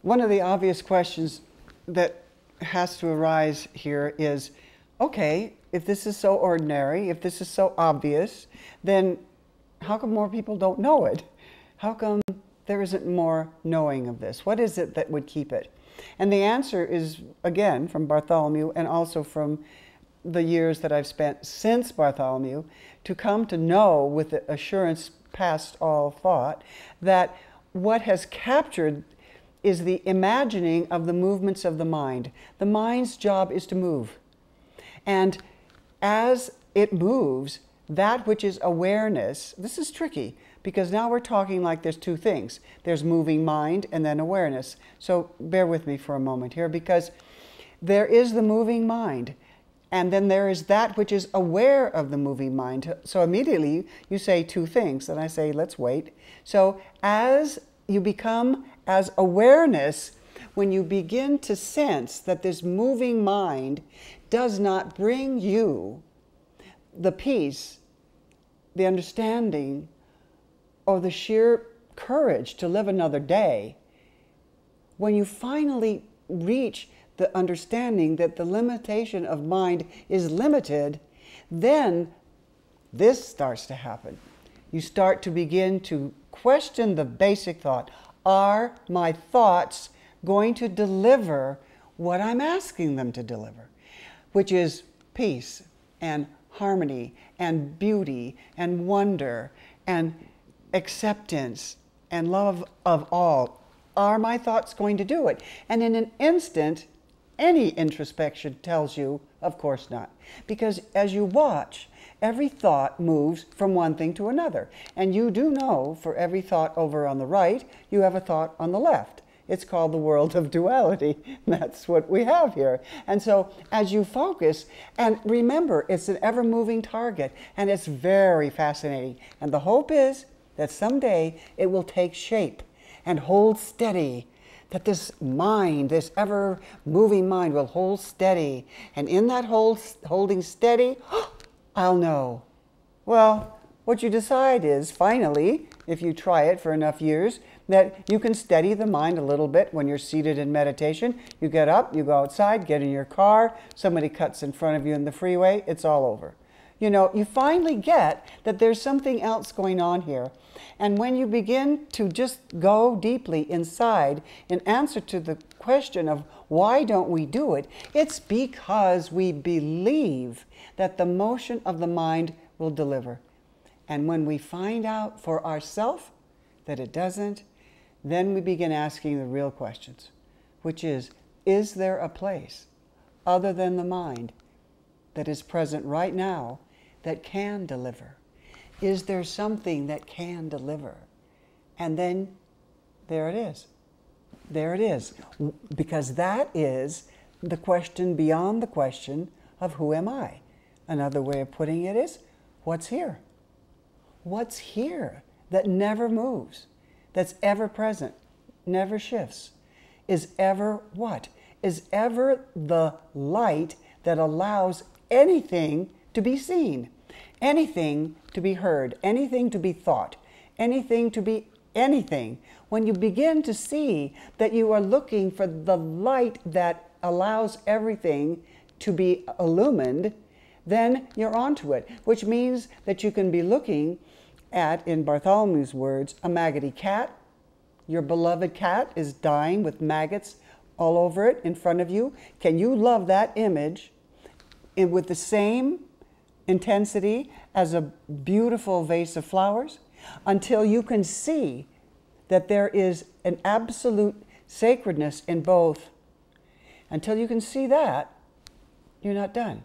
One of the obvious questions that has to arise here is, okay, if this is so ordinary, if this is so obvious, then how come more people don't know it? How come there isn't more knowing of this? What is it that would keep it? And the answer is, again, from Bartholomew and also from the years that I've spent since Bartholomew, to come to know with the assurance past all thought that what has captured is the imagining of the movements of the mind. The mind's job is to move. And as it moves, that which is awareness, this is tricky, because now we're talking like there's two things. There's moving mind and then awareness. So bear with me for a moment here, because there is the moving mind, and then there is that which is aware of the moving mind. So immediately you say two things, and I say, let's wait. So as you become as awareness, when you begin to sense that this moving mind does not bring you the peace, the understanding, or the sheer courage to live another day, when you finally reach the understanding that the limitation of mind is limited, then this starts to happen. You start to begin to question the basic thought. Are my thoughts going to deliver what I'm asking them to deliver? Which is peace and harmony and beauty and wonder and acceptance and love of all. Are my thoughts going to do it? And in an instant, any introspection tells you, of course not. Because as you watch, every thought moves from one thing to another. And you do know, for every thought over on the right, you have a thought on the left. It's called the world of duality. That's what we have here. And so as you focus, and remember, it's an ever-moving target, and it's very fascinating. And the hope is that someday it will take shape and hold steady, that this mind, this ever-moving mind, will hold steady. And in that holding steady, I'll know. Well, what you decide is, finally, if you try it for enough years, that you can steady the mind a little bit when you're seated in meditation. You get up, you go outside, get in your car, somebody cuts in front of you in the freeway, it's all over. You know, you finally get that there's something else going on here. And when you begin to just go deeply inside in answer to the question of why don't we do it, it's because we believe that the motion of the mind will deliver. And when we find out for ourselves that it doesn't, then we begin asking the real questions, which is there a place other than the mind that is present right now that can deliver? Is there something that can deliver? And then there it is. There it is. Because that is the question beyond the question of who am I? Another way of putting it is, what's here? What's here that never moves, that's ever present, never shifts, is ever what? Is ever the light that allows anything to be seen, anything to be heard, anything to be thought, anything to be anything. When you begin to see that you are looking for the light that allows everything to be illumined, then you're onto it, which means that you can be looking at, in Bartholomew's words, a maggoty cat. Your beloved cat is dying with maggots all over it in front of you. Can you love that image with the same intensity as a beautiful vase of flowers? Until you can see that there is an absolute sacredness in both. Until you can see that, you're not done.